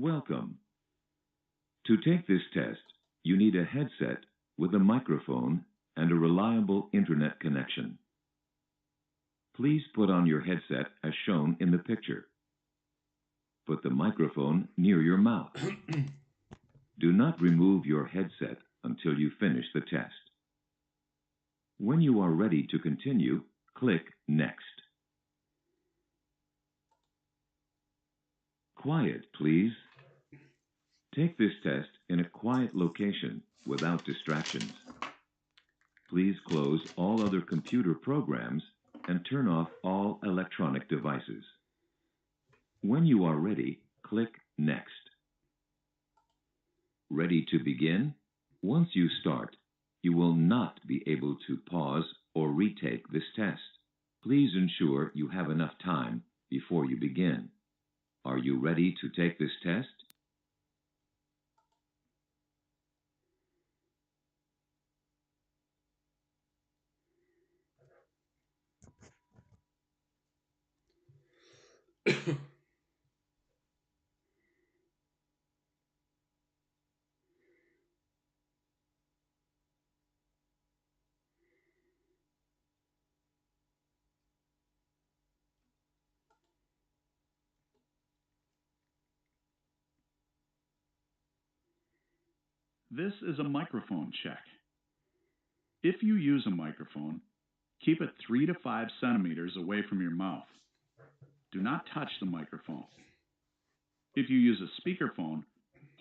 Welcome. To take this test, you need a headset with a microphone and a reliable internet connection. Please put on your headset as shown in the picture. Put the microphone near your mouth. Do not remove your headset until you finish the test. When you are ready to continue, click Next. Quiet, please. Take this test in a quiet location without distractions. Please close all other computer programs and turn off all electronic devices. When you are ready, click Next. Ready to begin? Once you start, you will not be able to pause or retake this test. Please ensure you have enough time before you begin. Are you ready to take this test? This is a microphone check. If you use a microphone, keep it 3 to 5 centimeters away from your mouth. Do not touch the microphone. If you use a speakerphone,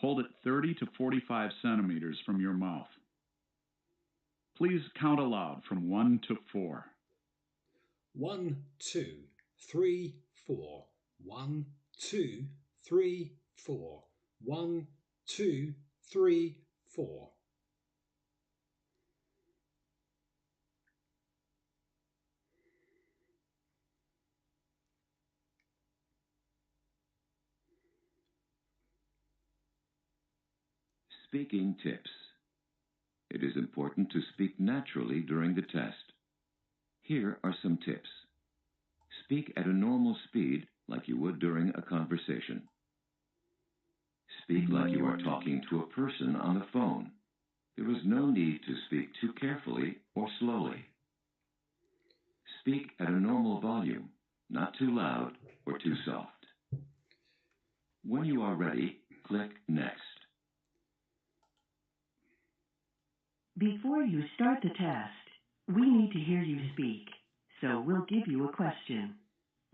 hold it 30 to 45 centimeters from your mouth. Please count aloud from 1 to 4. 1, 2, 3, 4. 1, 2, 3, 4. 1, 2, 3, 4. Speaking tips. It is important to speak naturally during the test. Here are some tips. Speak at a normal speed like you would during a conversation. Speak like you are talking to a person on the phone. There is no need to speak too carefully or slowly. Speak at a normal volume, not too loud or too soft. When you are ready, click Next. Before you start the test, we need to hear you speak, so we'll give you a question.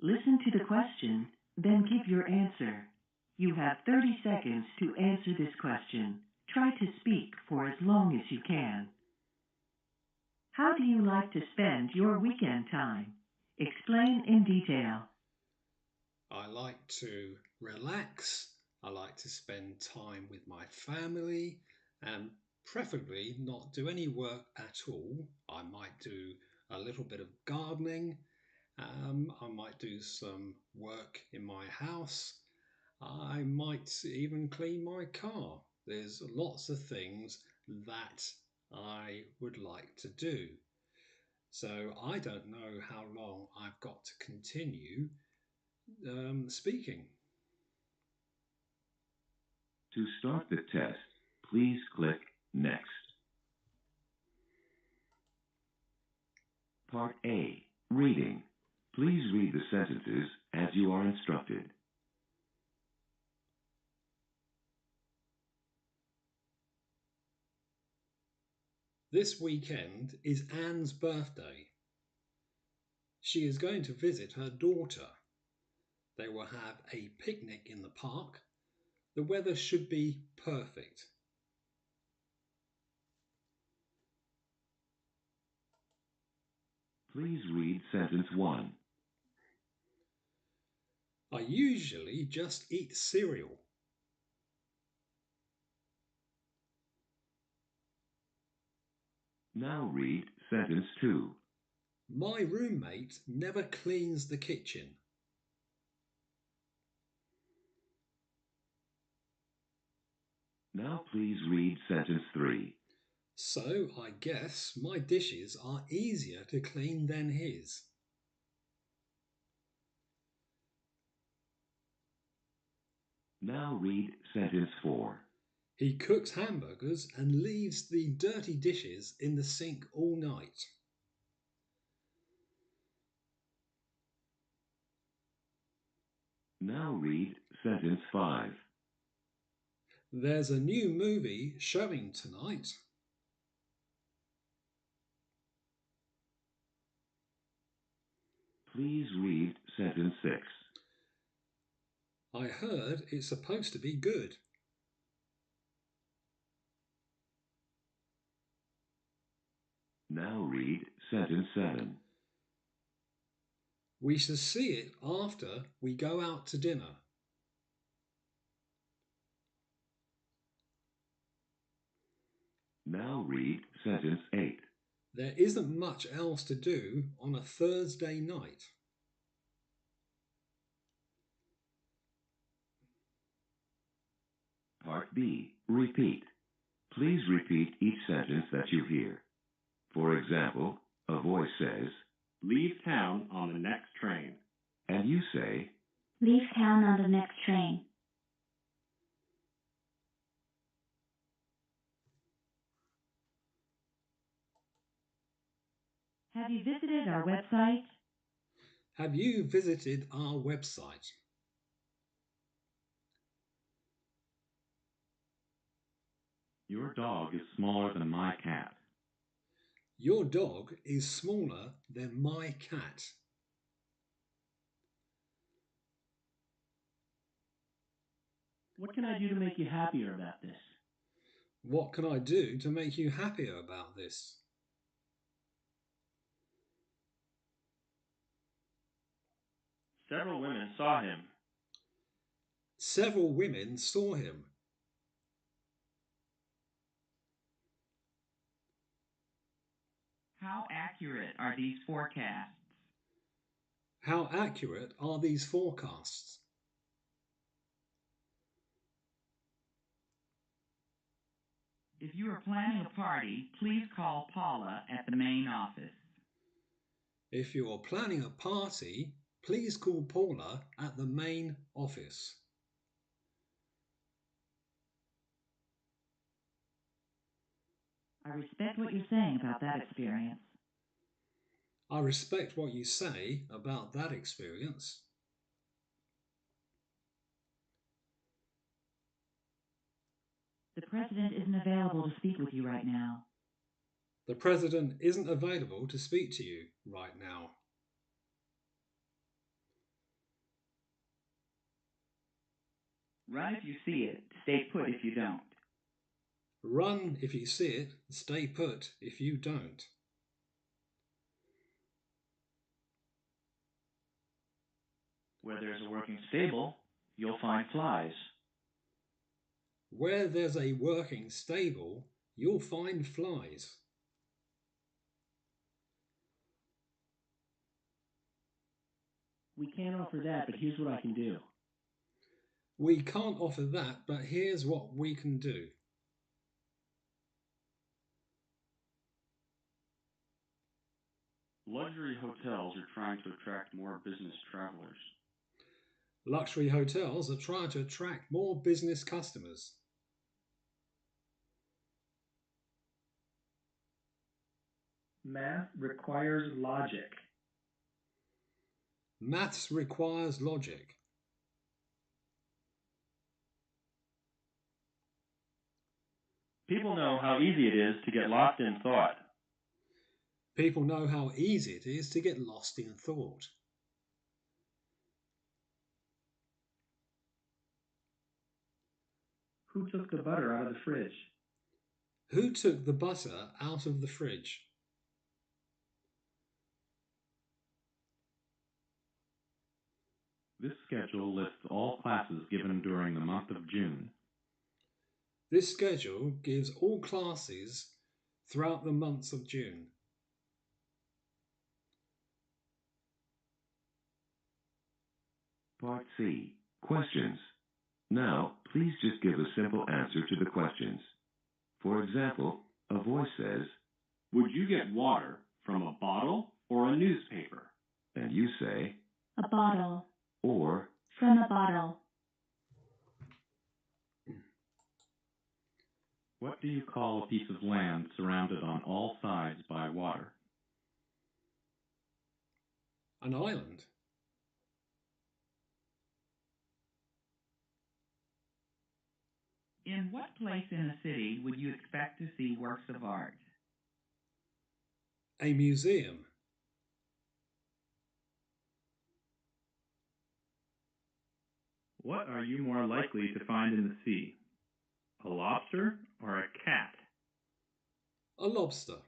Listen to the question, then give your answer. You have 30 seconds to answer this question. Try to speak for as long as you can. How do you like to spend your weekend time? Explain in detail. I like to relax. I like to spend time with my family and preferably not do any work at all. I might do a little bit of gardening. I might do some work in my house. I might even clean my car. There's lots of things that I would like to do. So I don't know how long I've got to continue speaking. To start the test, please click Next. Part A. Reading. Please read the sentences as you are instructed. This weekend is Anne's birthday. She is going to visit her daughter. They will have a picnic in the park. The weather should be perfect. Please read sentence 1. I usually just eat cereal. Now read sentence 2. My roommate never cleans the kitchen. Now please read sentence 3. So I guess my dishes are easier to clean than his. Now read sentence 4. He cooks hamburgers and leaves the dirty dishes in the sink all night. Now read sentence 5. There's a new movie showing tonight. Please read sentence 6. I heard it's supposed to be good. Now read sentence 7. We shall see it after we go out to dinner. Now read sentence 8. There isn't much else to do on a Thursday night. Part B. Repeat. Please repeat each sentence that you hear. For example, a voice says, Leave town on the next train. and you say, Leave town on the next train. Have you visited our website? Have you visited our website? Your dog is smaller than my cat. Your dog is smaller than my cat. What can I do to make you happier about this? What can I do to make you happier about this? Several women saw him. Several women saw him. How accurate are these forecasts? How accurate are these forecasts? If you are planning a party, please call Paula at the main office. If you're planning a party, please call Paula at the main office. I respect what you're saying about that experience. I respect what you say about that experience. The president isn't available to speak with you right now. The president isn't available to speak to you right now. Run if you see it, stay put if you don't. Run if you see it, stay put if you don't. Where there's a working stable, you'll find flies. Where there's a working stable, you'll find flies. We can't offer that, but here's what I can do. We can't offer that, but here's what we can do. Luxury hotels are trying to attract more business travelers. Luxury hotels are trying to attract more business customers. Math requires logic. Maths requires logic. People know how easy it is to get lost in thought. People know how easy it is to get lost in thought. Who took the butter out of the fridge? Who took the butter out of the fridge? This schedule lists all classes given during the month of June. This schedule gives all classes throughout the months of June. Part C. Questions. Now, please just give a simple answer to the questions. For example, a voice says, Would you get water from a bottle or a newspaper? and you say, A bottle. or, From a bottle. What do you call a piece of land surrounded on all sides by water? An island. In what place in a city would you expect to see works of art? A museum. What are you more likely to find in the sea? A lobster or a cat? A lobster.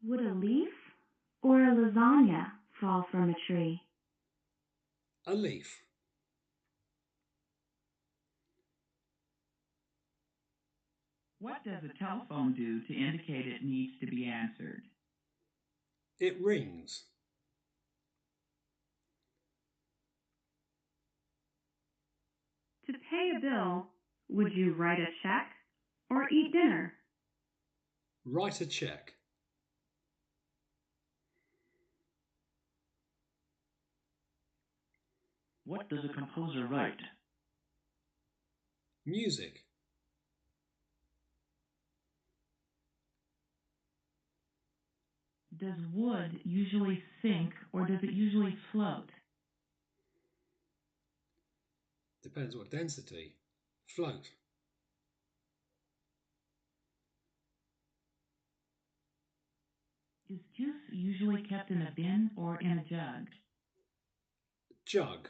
Would a leaf or a lasagna fall from a tree? A leaf. What does a telephone do to indicate it needs to be answered? It rings. To pay a bill, would you write a check or eat dinner? Write a check. What does a composer write? Music. Does wood usually sink or does it usually float? Depends what density. Float. Is juice usually kept in a bin or in a jug? Jug.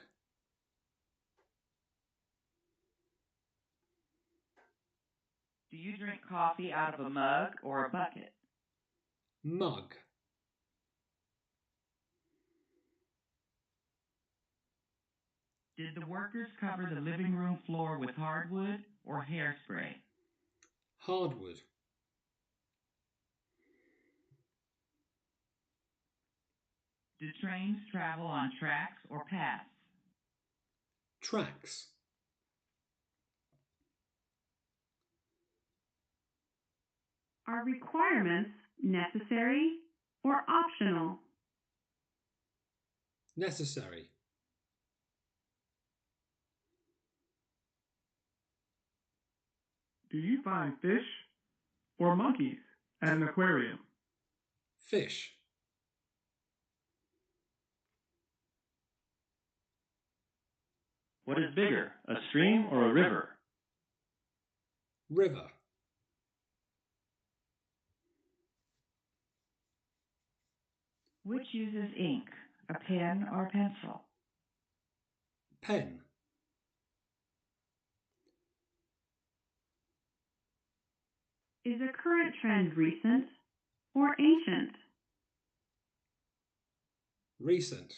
Do you drink coffee out of a mug or a bucket? Mug. Did the workers cover the living room floor with hardwood or hairspray? Hardwood. Do trains travel on tracks or paths? Tracks. Are requirements necessary or optional? Necessary. Do you find fish or monkeys at an aquarium? Fish. What is bigger, a stream or a river? River. Which uses ink, a pen or a pencil? Pen. Is a current trend recent or ancient? Recent.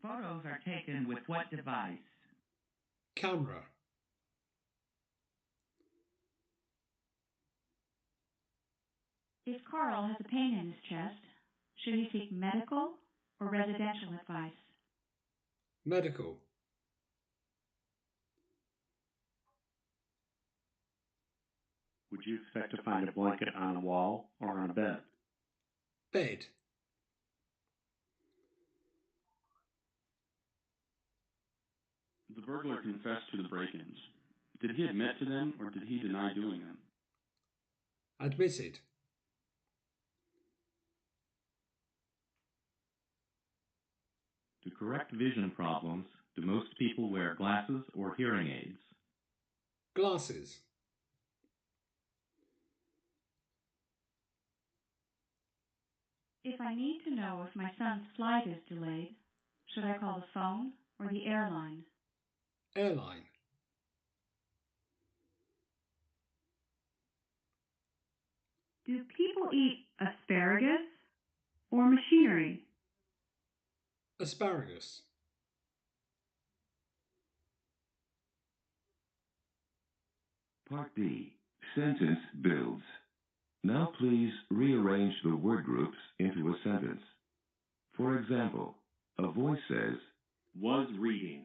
Photos are taken with what device? Camera. If Carl has a pain in his chest, should he seek medical or residential advice? Medical. Would you expect to find a blanket on a wall or on a bed? Bed. The burglar confessed to the break-ins. Did he admit to them or did he deny doing them? Admitted. To correct vision problems, do most people wear glasses or hearing aids? Glasses. If I need to know if my son's flight is delayed, should I call the phone or the airline? Airline. Do people eat asparagus or machinery? Asparagus. Part D. Sentence builds. Now please rearrange the word groups into a sentence. For example, a voice says, Was reading.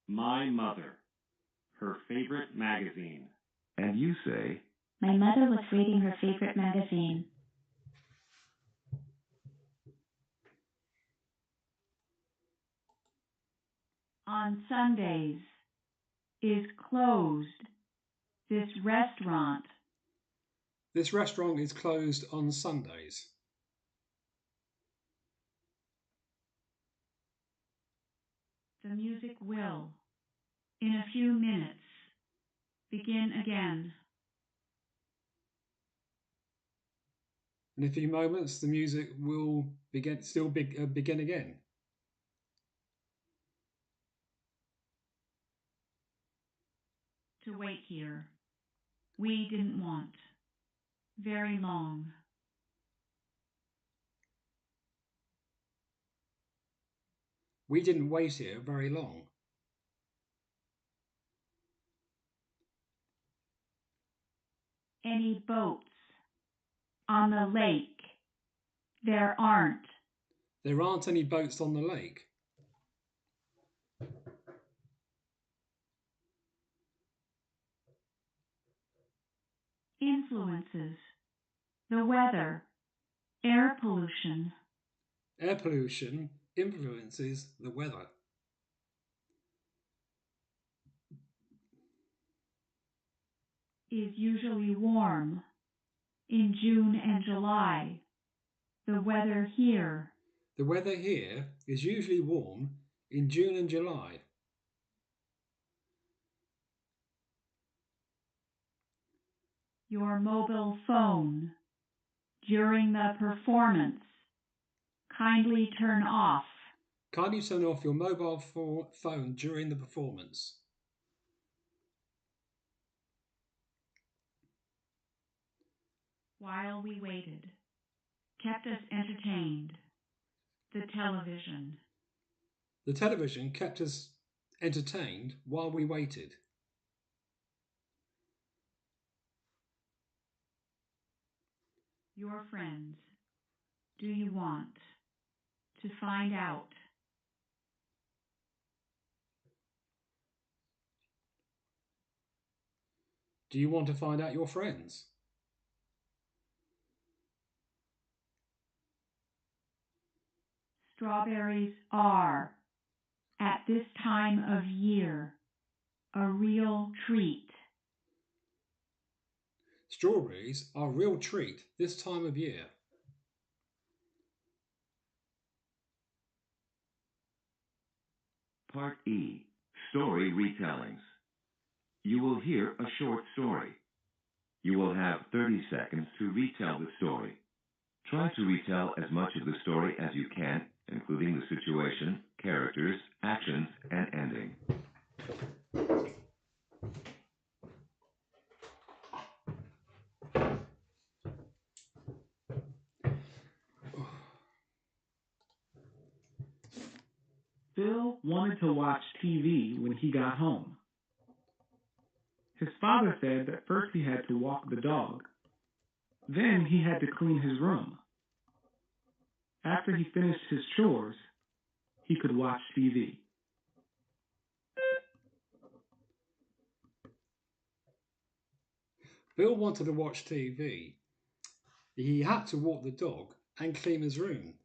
My mother. Her favorite magazine. and you say, My mother was reading her favorite magazine. On Sundays. Is closed. This restaurant. This restaurant is closed on Sundays. The music will, in a few minutes, begin again. In a few moments, the music will begin again. To wait here. We didn't want. Very long. We didn't wait here very long. Any boats on the lake? There aren't. There aren't any boats on the lake. Influences. The weather. Air pollution. Air pollution influences the weather. Is usually warm. In June and July. The weather here. The weather here is usually warm in June and July. Your mobile phone. During the performance. Kindly turn off. Kindly turn off your mobile phone during the performance. While we waited. Kept us entertained. The television. The television kept us entertained while we waited. Your friends. Do you want to find out? Do you want to find out your friends? Strawberries are, at this time of year, a real treat. Strawberries are a real treat this time of year. Part E, Story Retellings. You will hear a short story. You will have 30 seconds to retell the story. Try to retell as much of the story as you can, including the situation, characters, actions, and ending. Phil wanted to watch TV when he got home. His father said that first he had to walk the dog. Then he had to clean his room. After he finished his chores, he could watch TV. Bill wanted to watch TV. He had to walk the dog and clean his room.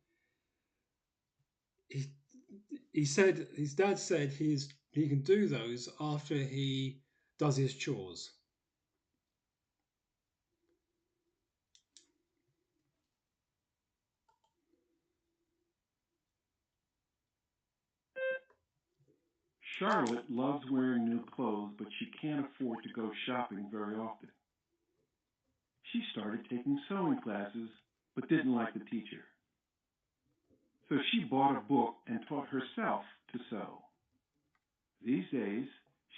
He said his dad said he can do those after he does his chores. Charlotte loves wearing new clothes, but she can't afford to go shopping very often. She started taking sewing classes, but didn't like the teacher. So she bought a book and taught herself to sew. These days,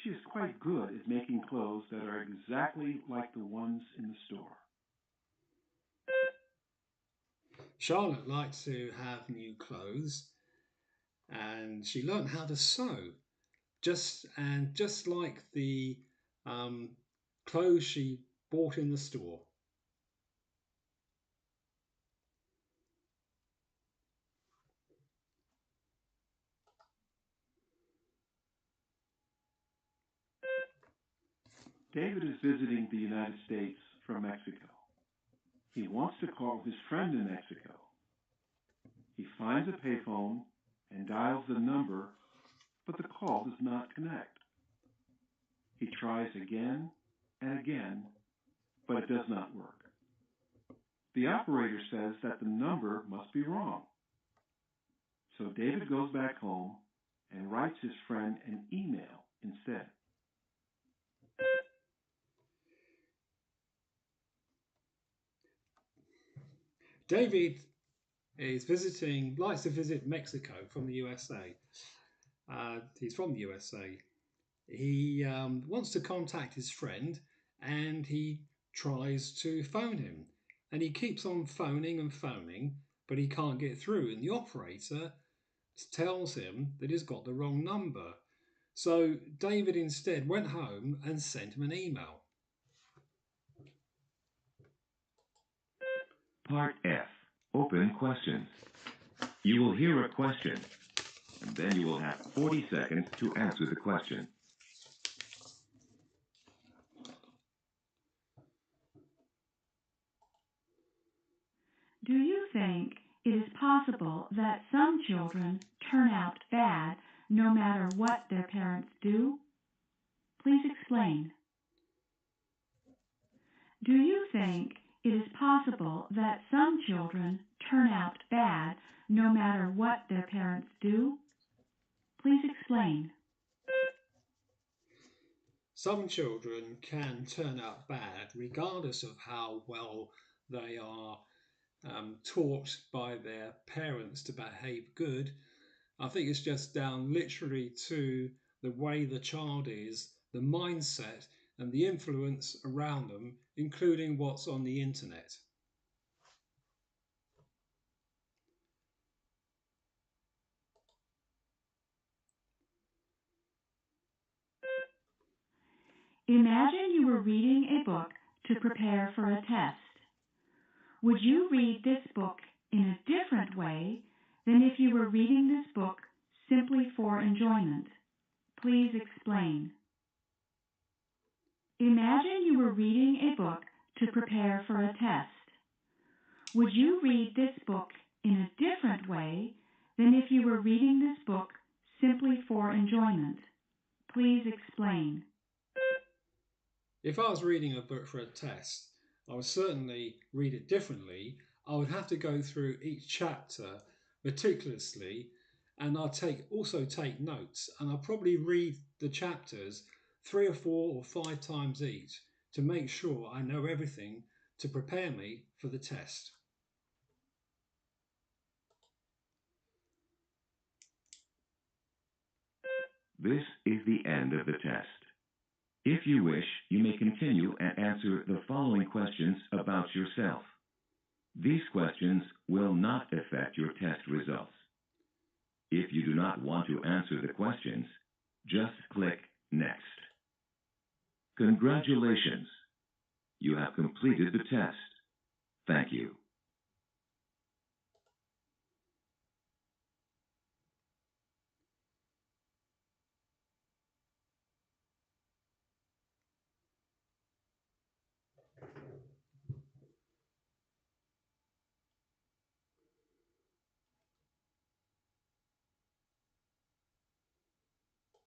she is quite good at making clothes that are exactly like the ones in the store. Charlotte liked to have new clothes, and she learned how to sew, just like the clothes she bought in the store. David is visiting the United States from Mexico. He wants to call his friend in Mexico. He finds a payphone and dials the number but the call does not connect. He tries again and again, but it does not work. The operator says that the number must be wrong. So David goes back home and writes his friend an email instead. David likes to visit Mexico from the USA. He's from the USA. He wants to contact his friend, and he tries to phone him. And he keeps on phoning and phoning, but he can't get through. And the operator tells him that he's got the wrong number. So David instead went home and sent him an email. Part F. Open questions. You will hear a question, and then you will have 40 seconds to answer the question. Do you think it is possible that some children turn out bad no matter what their parents do? Please explain. Do you think it is possible that some children turn out bad no matter what their parents do? Please explain. Some children can turn out bad regardless of how well they are taught by their parents to behave good. I think it's just down literally to the way the child is, the mindset and the influence around them, including what's on the internet. Imagine you were reading a book to prepare for a test. Would you read this book in a different way than if you were reading this book simply for enjoyment? Please explain. Imagine you were reading a book to prepare for a test. Would you read this book in a different way than if you were reading this book simply for enjoyment? Please explain. If I was reading a book for a test, I would certainly read it differently. I would have to go through each chapter meticulously, and I'd also take notes, and I'll probably read the chapters 3 or 4 or 5 times each to make sure I know everything to prepare me for the test. This is the end of the test. If you wish, you may continue and answer the following questions about yourself. These questions will not affect your test results. If you do not want to answer the questions, just click Next. Congratulations! You have completed the test. Thank you.